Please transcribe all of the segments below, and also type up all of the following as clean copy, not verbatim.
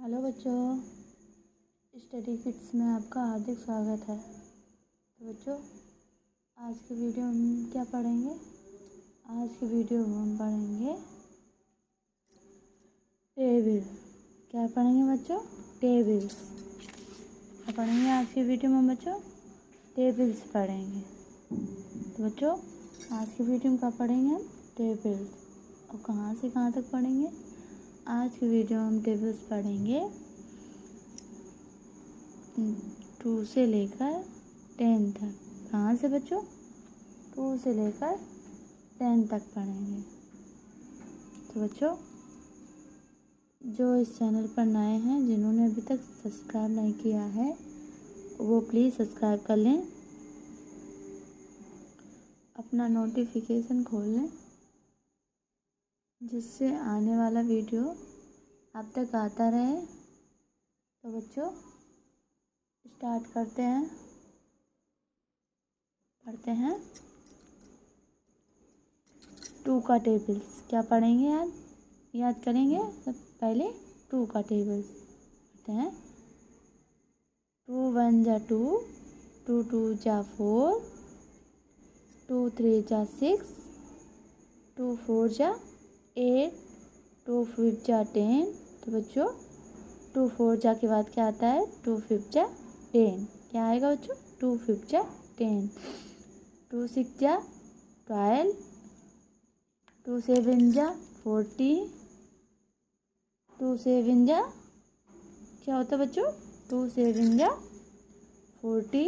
Hello बच्चों, study kids में आपका हार्दिक स्वागत है। तो बच्चों, आज की वीडियो में हम क्या पढ़ेंगे? आज की वीडियो में हम पढ़ेंगे टेबल। क्या पढ़ेंगे बच्चों? टेबल्स। क्या पढ़ेंगे आज की वीडियो में बच्चों? टेबल्स पढ़ेंगे। तो बच्चों, आज की वीडियो में क्या पढ़ेंगे हम? टेबल्स। और कहाँ से कहाँ तक पढ़ेंगे? आज की वीडियो में हम टेबल्स पढ़ेंगे 2 से लेकर 10 तक। कहाँ से बच्चों? 2 से लेकर 10 तक पढ़ेंगे। तो बच्चों, जो इस चैनल पर नए हैं, जिन्होंने अभी तक सब्सक्राइब नहीं किया है, वो प्लीज़ सब्सक्राइब कर लें, अपना नोटिफिकेशन खोल लें, जिससे आने वाला वीडियो आप तक आता रहे। तो बच्चों, स्टार्ट करते हैं, पढ़ते हैं 2 का टेबल्स। क्या पढ़ेंगे आज? याद करेंगे सब पहले 2 का टेबल्स पढ़ते हैं। 2 1 जा 2, 2 2 जा 4, 2 3 जा 6, 2 4 जा 8, 2 5 जा 10। तो बच्चों, 2 4 जा के बाद क्या आता है? 2 5 जा 10। क्या आएगा बच्चों? 2 5 जा 10। 2 6 जा 12, 2 7 जा 40, 2 7 जा क्या होता है बच्चों? 2 7 जा 40,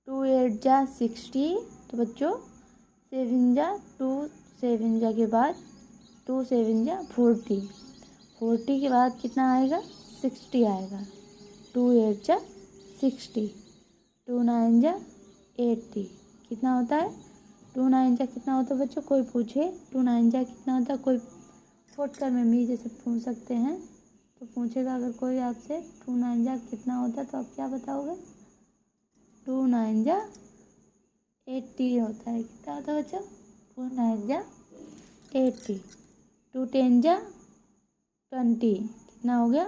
2 8 जा 60। तो बच्चों, 7 जा 2, 7 जा के बाद 2 7 जा 40, 40 के बाद कितना आएगा? 60 आएगा। 2 8 जा 60, 2 9 जा 80। कितना होता है? 2 9 जा कितना होता है बच्चों? कोई पूछे 2 9 जा कितना होता है? कोई फुटकर में भी जैसे पूछ सकते हैं, तो पूछेगा अगर कोई आपसे 2 9 जा कितना होता है, तो आप क्या बताओगे? 2 9 जा 80 होता है। कितना होता है बच्चों? 2 9 जा 80। 2 10 जा 20। कितना हो गया?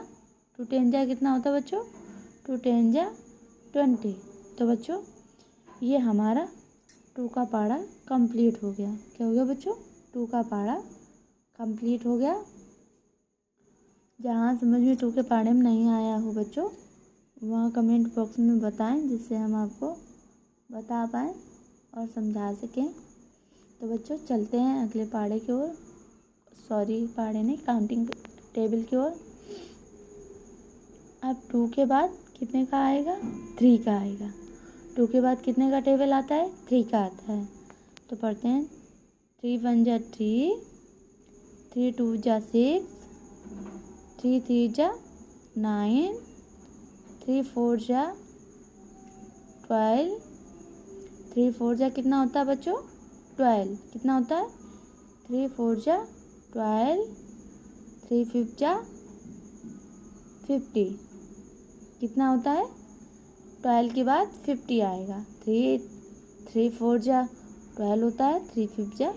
2 10 जा कितना होता है बच्चों? 2 10 जा 20। तो बच्चों, ये हमारा 2 का पढ़ा कंप्लीट हो गया। क्या हो गया बच्चों? 2 का पढ़ा कंप्लीट हो गया। जहाँ समझ में 2 के पढ़े में नहीं आया हो बच्चों, वहाँ कमेंट बॉक्स में बताएं, जिससे हम आपको बता पाएँ और समझा सकें। तो बच्चों, चलते हैं अगले पढ़े की ओर। सॉरी, पढ़े नहीं, काउंटिंग टेबल की ओर। अब 2 के बाद कितने का आएगा? 3 का आएगा। 2 के बाद कितने का टेबल आता है? 3 का आता है। तो पढ़ते हैं 3 1 जा 3, 3 2 जा 6, 3 3 जा 9, 3 4 जा 12, 3 4 जा कितना होता है बच्चों? 12। कितना होता है? 3 4 जा 12, 3 5 जा 50। कितना होता है? 12 के बाद 50 आएगा। 3 4 जा 12 होता है, 3 5 जा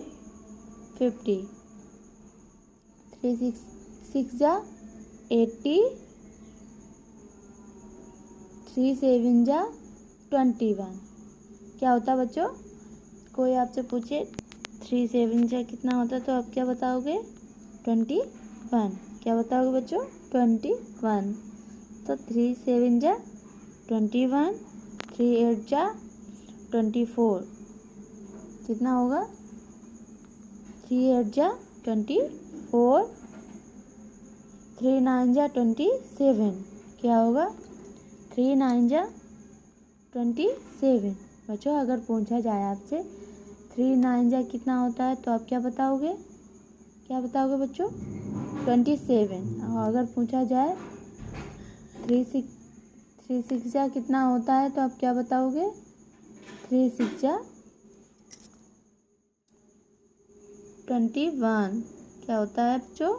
50, 3 6 जा 80, 3 7 जा 21। क्या होता है बच्चों? कोई आपसे पूछे 3 7 जा कितना होता है, तो आप क्या बताओगे? 21। क्या बताओगे बच्चों? 21। तो 3 7 जा 21, 3 8 जा 24। कितना होगा? 3 8 जा 24, 3 9 जा 27। क्या होगा? 3 9 जा 27। बच्चों, अगर पूछा जाए आपसे 3 9 जा कितना होता है, तो आप क्या बताओगे? क्या बताओगे बच्चों? 27। और अगर पूछा जाए 3 6 जा कितना होता है, तो आप क्या बताओगे? 3 6 जा 21। क्या होता है बच्चों?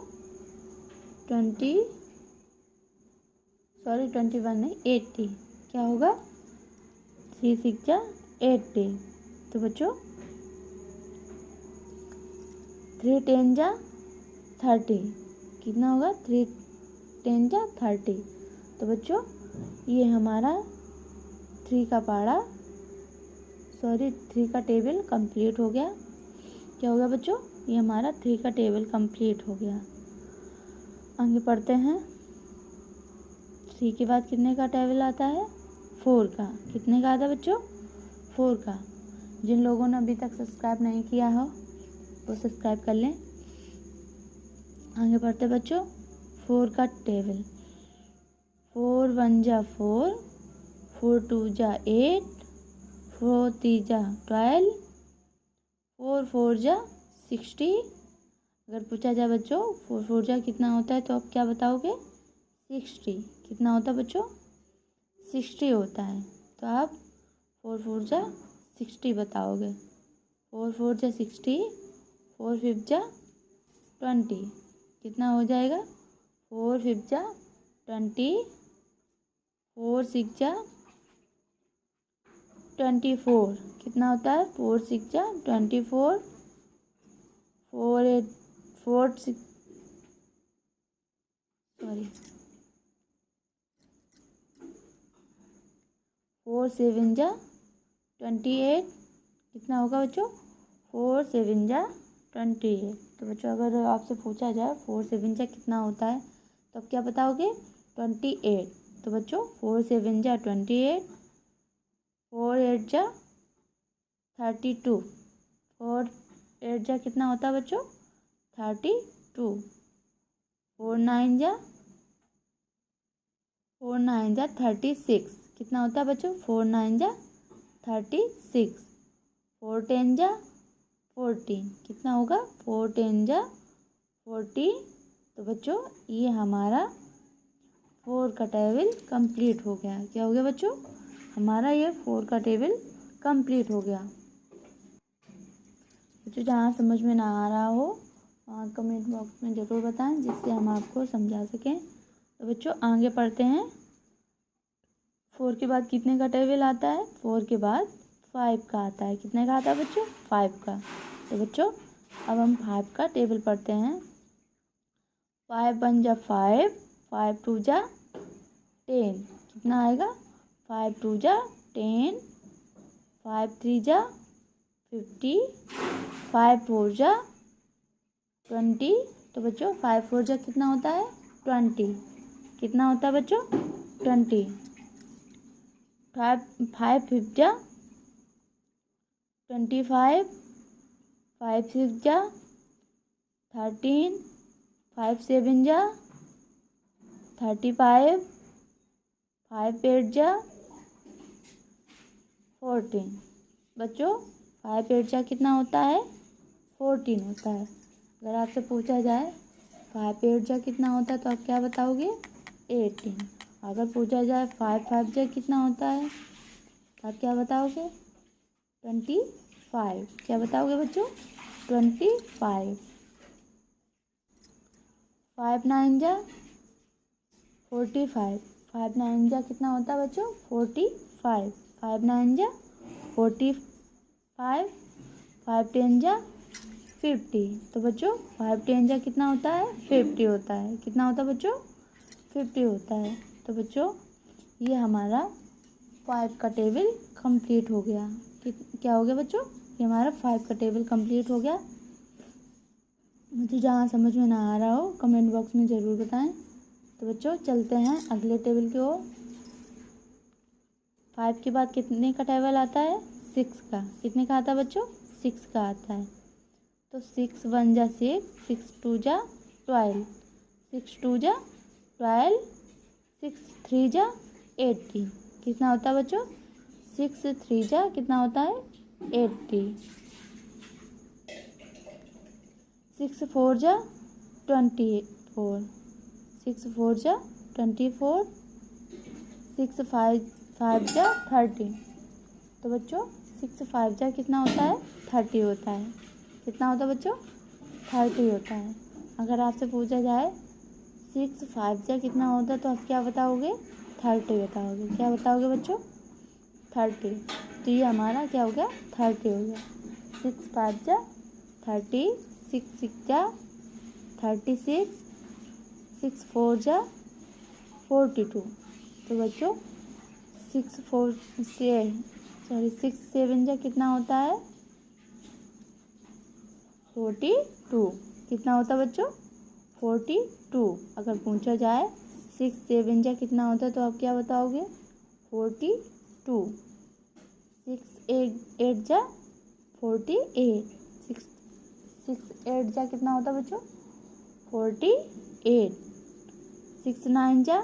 21 नहीं, 80। क्या होगा? 3 6 जा 80। तो बच्चों, 3 10 जा 30। कितना होगा 3 10 जा 30। तो बच्चों ये हमारा 3 का टेबल कंप्लीट हो गया। क्या हो गया बच्चों, ये हमारा 3 का टेबल कंप्लीट हो गया। आगे पढ़ते हैं। 3 के बाद कितने का टेबल आता है, 4 का। कितने का आता है बच्चों, 4 का। जिन लोगों ने अभी तक सब्सक्राइब नहीं किया हो वो सब्सक्राइब कर लें। आगे बढ़ते बच्चों, 4 का टेबल। 4 1 जा 4, 4 2 जा 8, 4 3 जा 12, 4 4 जा 60। अगर पूछा जाए बच्चों 4 4 जा कितना होता है तो आप क्या बताओगे, 60। कितना होता है बच्चों, 60 होता है। तो आप 4 4 जा 60 बताओगे। 4 4 जा 60, 4 5 जा 20। कितना हो जाएगा, 4 5 जा 20, 4 6 जा 24। कितना होता है, 4 6 जा 24, 4 8 4 6 सॉरी 4 7 जा 28। कितना होगा बच्चों, 4 7 जा 28। तो बच्चों अगर आपसे पूछा जाए 4 7 जा कितना होता है तो आप क्या बताओगे, 28। तो बच्चों 4 7 जा 28, 4 8 जा 32, 4 8 जा कितना होता है बच्चों, 32, 4 9 जा 36। कितना होता है बच्चों, 4 9 जा 36, 4 10 जा 40। कितना होगा, 4 10 जा 40। तो बच्चों ये हमारा 4 का टेबल कंप्लीट हो गया। क्या हो गया बच्चों, हमारा ये 4 का टेबल कंप्लीट हो गया। बच्चों जहाँ समझ में ना आ रहा हो वहाँ कमेंट बॉक्स में ज़रूर बताएं जिससे हम आपको समझा सकें। तो बच्चों आगे पढ़ते हैं। 4 के बाद कितने का टेबल आता है, 4 के बाद 5 का आता है। कितने का आता है बच्चों, 5 का। तो बच्चों अब हम 5 का टेबल पढ़ते हैं। 5 1 जा 5, 5 2 जा 10। कितना आएगा, 5 2 जा 10, 5 3 जा 50, 5 4 जा 20। तो बच्चों 5 4 जा कितना होता है, 20। कितना होता है बच्चों, 20। 5 5 जा 25, 5 6 जा 13, 5 7 जा 35, 5 8 जा 14। बच्चों 5 8 जा कितना होता है, 14 होता है। अगर आपसे पूछा जाए 5 8 जा कितना होता है तो आप क्या बताओगे, 18। अगर पूछा जाए 5 5 जा कितना होता है तो आप क्या बताओगे, 25। क्या बताओगे बच्चों, 25। 5 9 जा 45, 5 9 जा कितना होता है बच्चों, 45। 5 9 जा 45, 5 10 जा 50। तो बच्चों 5 10 जा कितना होता है, 50 होता है। कितना होता है बच्चों, 50 होता है। तो बच्चों ये हमारा 5 का टेबल कंप्लीट हो गया। क्या हो गया बच्चों, ये हमारा 5 का टेबल कंप्लीट हो गया। मुझे जहाँ समझ में ना आ रहा हो कमेंट बॉक्स में ज़रूर बताएं। तो बच्चों चलते हैं अगले टेबल की ओर। 5 के बाद कितने का टेबल आता है, 6 का। कितने का आता है बच्चों, 6 का आता है। तो 6 1 जा 6, 6 2 जा 12, 6 2 जा 12, 6 3 जा 80। कितना होता है बच्चों, 6 3 जा कितना होता है, 80। 6 4 जा 24, 6 4 जा 24, 6 5 जा 30। तो बच्चों 6 5 जा कितना होता है, 30 होता है। कितना होता है बच्चों, 30 होता है। अगर आपसे पूछा जाए 6 5 जा कितना होता है तो आप क्या बताओगे, 30 बताओगे। क्या बताओगे बच्चों, 30। तो ये हमारा क्या हो गया, 30 हो गया। 6 5 जा 30, 6 6 जा 36, 6 4 जा 42। तो बच्चों 6 7 जा कितना होता है 42। कितना होता है बच्चों 42। अगर पूछा जाए 6 7 जा कितना होता है तो आप क्या बताओगे 42। 6 8 जा 48। 6 8 जा कितना होता है बच्चों 48। 6 9 जा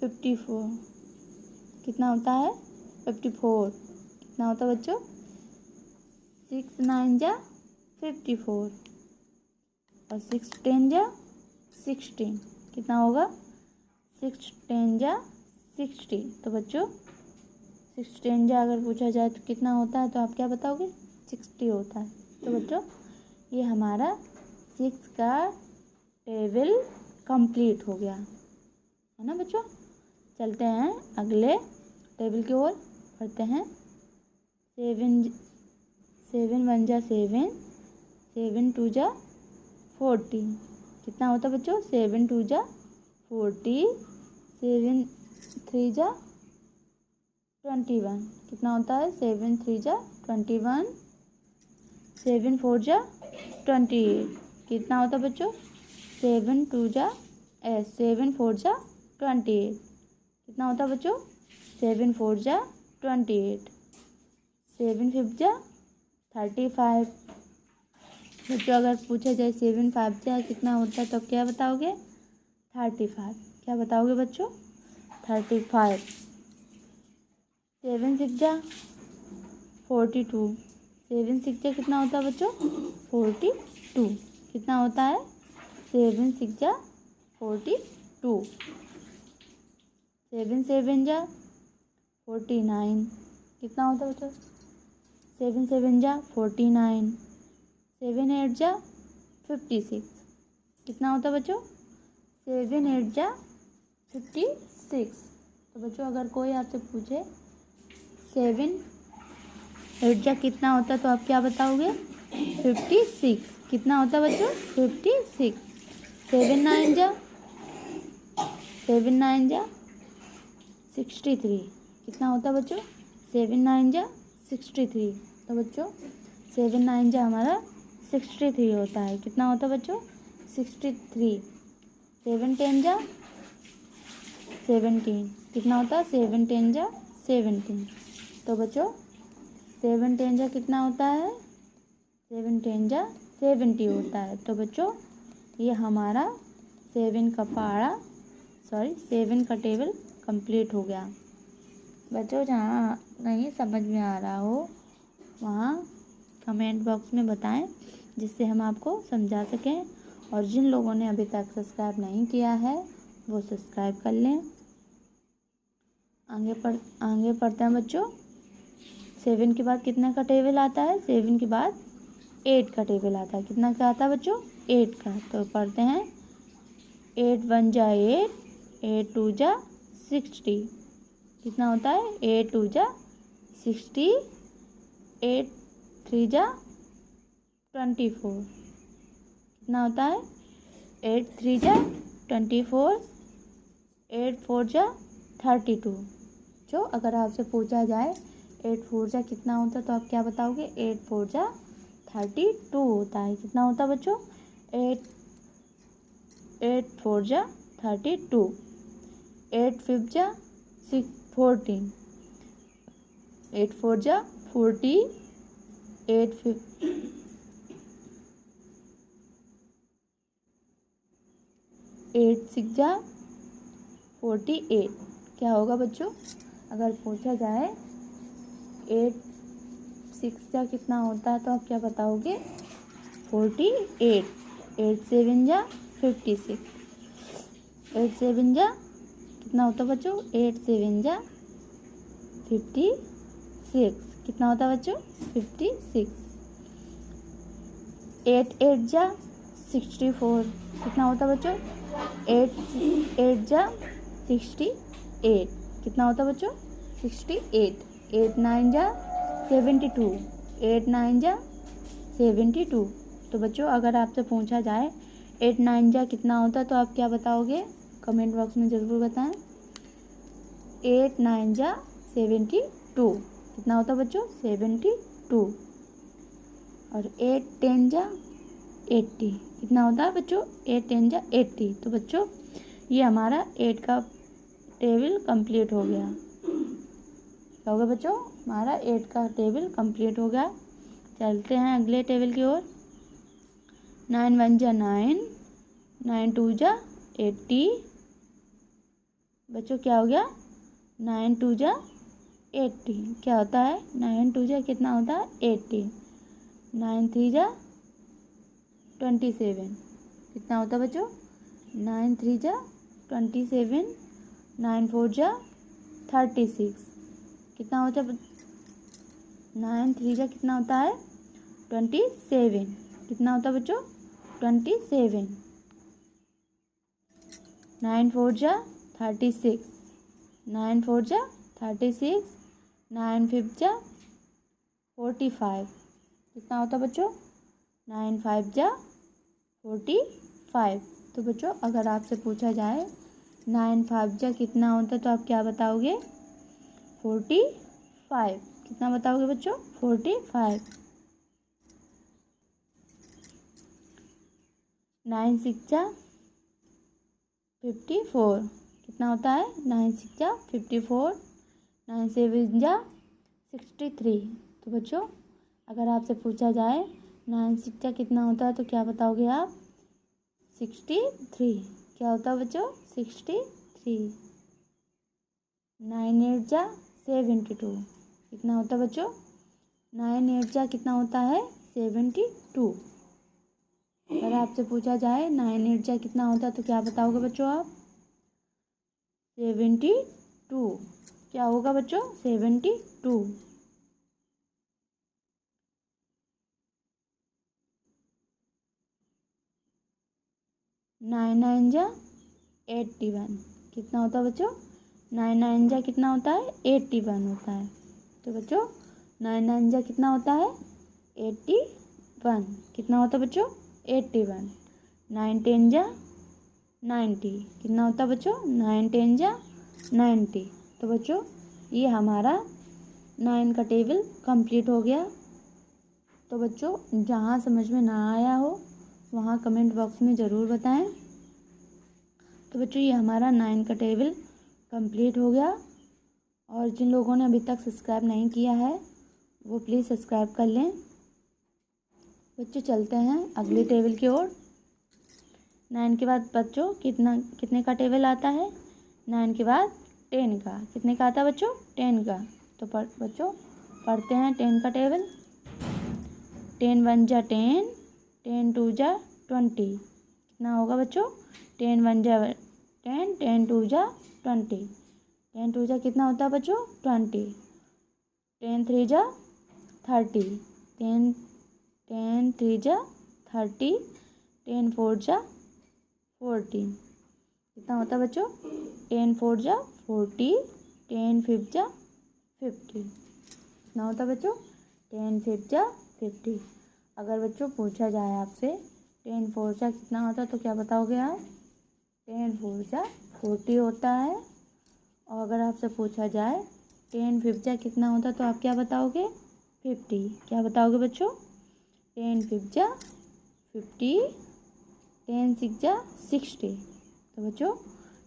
54। कितना होता है 54। कितना होता है बच्चों 6 9 जा 54 और 6 10 जा 16। कितना होगा 6 10 जा 60। तो बच्चों 6 10 जा अगर पूछा जाए तो कितना होता है तो आप क्या बताओगे 60 होता है। तो बच्चों ये हमारा 6 का टेबल कंप्लीट हो गया है ना बच्चों। चलते हैं अगले टेबल की ओर पढ़ते हैं। 7 1 जा 7 7 2 जा 40। कितना होता है बच्चों 7 2 जा 40। 7 3 जा 21। कितना होता है 7 3 जा 21। 7 4 जा 28। कितना होता है बच्चों 7 4 जा 28। कितना होता है बच्चों 7 4 जा 28। 7 5 जा 35। बच्चों अगर पूछा जाए 7 5 जा कितना होता है तो क्या बताओगे 35। क्या बताओगे बच्चों 35। 7 6 जा 42। 7 6 जा कितना होता है बच्चों 42। कितना होता है 7 6 जा 42। 7 7 जा 49। कितना होता है बच्चों 7 7 जा 49। 7 8 जा 56। कितना होता है बच्चों 7 8 जा 56। तो बच्चों अगर कोई आपसे पूछे 7 8 जा कितना होता है तो आप क्या बताओगे 56। कितना होता है बच्चों 56। 7 9 जा 63। कितना होता है बच्चों 7 9 जा 63। तो बच्चों 7 9 जा हमारा 63 होता है। कितना होता है बच्चों 63। 7 10 जा 17। कितना होता है 7 10 जा 17। तो बच्चों 7 10 जा कितना होता है 7 10 जा 70 होता है। तो बच्चों ये हमारा 7 का टेबल कंप्लीट हो गया। बच्चों जहाँ नहीं समझ में आ रहा हो वहाँ कमेंट बॉक्स में बताएं जिससे हम आपको समझा सकें। और जिन लोगों ने अभी तक सब्सक्राइब नहीं किया है वो सब्सक्राइब कर लें। आगे पढ़ते हैं बच्चों। 7 के बाद कितने का टेबल आता है 7 के बाद 8 का टेबल आता है। कितना का आता है बच्चों 8 का। तो पढ़ते हैं 8 1 जा 8 8 2 जा 60। कितना होता है 8 2 जा 60। 8 3 जा 24। कितना होता है 8 3 जा 24। 8 4 जा 32। जो अगर आपसे पूछा जाए 8 4 जा कितना होता है तो आप क्या बताओगे 8 4 जा 32 होता है। कितना होता है बच्चों 8 4 जा 32। 8 5 जा 14। 8 4 जा 40। 8 6 जा 48। क्या होगा बच्चों अगर पूछा जाए 8 6 जा कितना होता है तो आप क्या बताओगे 48। 8 7 जा 56। 8 7 जा कितना होता है बच्चों 8 7 जा 56। कितना होता है बच्चों 56। 8 8 जा 64। कितना होता है बच्चों 8 8 जा 68। कितना होता है बच्चों 68। 8 9 जा 72। 8 9 जा 72। तो बच्चों अगर आपसे पूछा जाए 8 9 जा कितना होता है, तो आप क्या बताओगे कमेंट बॉक्स में ज़रूर बताएं। 8 9 जा 72 कितना होता है बच्चों, 72। और 8 10 जा 80 कितना होता है बच्चों, 8 10 जा 80। तो बच्चों ये हमारा 8 का टेबल कंप्लीट हो गया। क्या हो गया बच्चों, हमारा 8 का टेबल कंप्लीट हो गया। चलते हैं अगले टेबल की ओर। 9 1 जा 9, 9 2 जा 80। बच्चों क्या हो गया, 9 2 जा 80 क्या होता है, 9 2 जा कितना होता है 80। 9 3 जा 27 कितना होता है बच्चों, 9 3 जा 27। 9 4 जा 36 कितना होता है, 9 3 जा कितना होता है 27 कितना होता है बच्चों 27। 9 4 जा 36, 9 4 जा 36। 9 5 जा 45 कितना होता है बच्चों, 9 5 जा 45। तो बच्चों अगर आपसे पूछा जाए 9 5 जा कितना होता है, तो आप क्या बताओगे 45 कितना बताओगे बच्चों 45। 9 6 जा 54 कितना होता है, 9 6 जा 54। 9 7 जा 63। तो बच्चों अगर आपसे पूछा जाए 9 6 जा कितना होता है, तो क्या बताओगे आप 63 क्या होता है बच्चों 63। 9 8 जा 72 कितना होता है बच्चों, 9 8 जा कितना होता है 72। अगर आपसे पूछा जाए 9 8 जा कितना होता है, तो क्या बताओगे बच्चों आप 72 क्या होगा बच्चों 72। 9 9 जा 81 कितना होता है बच्चों, 9 9 जा कितना होता है 81 होता है। तो बच्चों 9 9 जा कितना होता है 81 कितना होता है बच्चों 81। 9 10 जा 90 कितना होता है बच्चों, 9 10 जा 90। तो बच्चों ये हमारा 9 का टेबल कंप्लीट हो गया। तो बच्चों जहाँ समझ में ना आया हो वहाँ कमेंट बॉक्स में ज़रूर बताएं। तो बच्चों ये हमारा 9 का टेबल कंप्लीट हो गया। और जिन लोगों ने अभी तक सब्सक्राइब नहीं किया है वो प्लीज़ सब्सक्राइब कर लें। बच्चों चलते हैं अगले टेबल की ओर। 9 के बाद बच्चों कितने का टेबल आता है, 9 के बाद 10 का कितने का आता है बच्चों 10 का। तो बच्चों पढ़ते हैं 10 का टेबल। 10 1 जा 10, 10 2 जा 20 कितना होगा बच्चों, 10 1 जा 10, 10 2 जा 20। 10 2 जा कितना होता है बच्चों 20। 10 3 जा 30, 10 3 जा 30। 10 4 जा 40 कितना होता है बच्चों, 10 4 जा 40। 10 5 जा 50 कितना होता है बच्चों, 10 5 जा 50। अगर बच्चों पूछा जाए आपसे 10 4 जा कितना होता है, तो क्या बताओगे आप 10 4 जा 40 होता है। और अगर आपसे पूछा जाए 10 5 जा कितना होता है, तो आप क्या बताओगे 50 क्या बताओगे बच्चों, 10 5 जा 50। 10 6 जा 60। तो बच्चों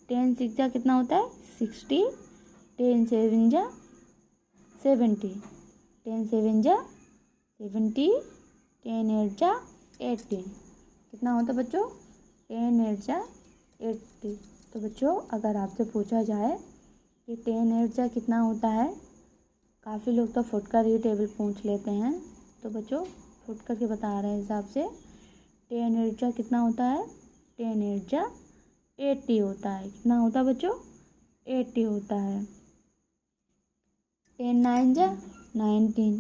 10 6 जा कितना होता है 60। 10 7 जा 70। 10 7 जा 70। 10 8 जा 80 कितना होता है बच्चों, 10 8 जा 80। तो बच्चों अगर आपसे पूछा जाए कि 10 8 जा कितना होता है, काफ़ी लोग तो फुटकर ही टेबल पूछ लेते हैं। तो बच्चों फुटकर के बता रहे हैं हिसाब से 10 8 जा कितना होता है, 10 8 जा 80 होता है। कितना होता है बच्चों 80 होता है। 10 9 जा 19,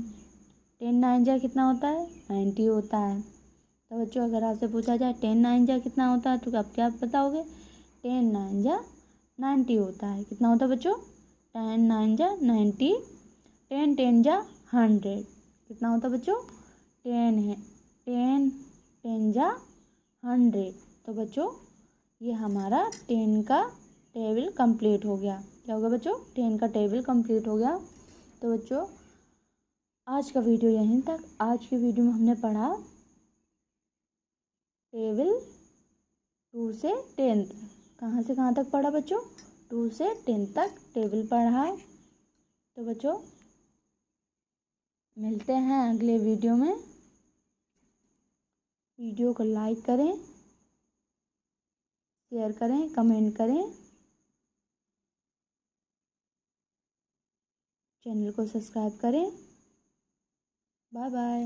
10 9 जा कितना होता है 90 होता है। तो बच्चों अगर आपसे पूछा जाए 10 9 जा कितना होता है, तो आप क्या बताओगे 10 9 जा 90 होता है। कितना होता है बच्चों 10 9 जा 90। 10 10 जा 100 कितना होता है बच्चों 10 10 10 जा 100। तो बच्चों ये हमारा 10 का टेबल कंप्लीट हो गया। क्या होगा बच्चों? 10 का टेबल कंप्लीट हो गया। तो बच्चों आज का वीडियो यहीं तक। आज की वीडियो में हमने पढ़ा टेबल 2 से 10 तक। कहाँ से कहाँ तक पढ़ा बच्चों? 2 से 10 तक टेबल पढ़ा। तो बच्चों मिलते हैं अगले वीडियो में। वीडियो को लाइक करें, शेयर करें, कमेंट करें, चैनल को सब्सक्राइब करें। Bye bye.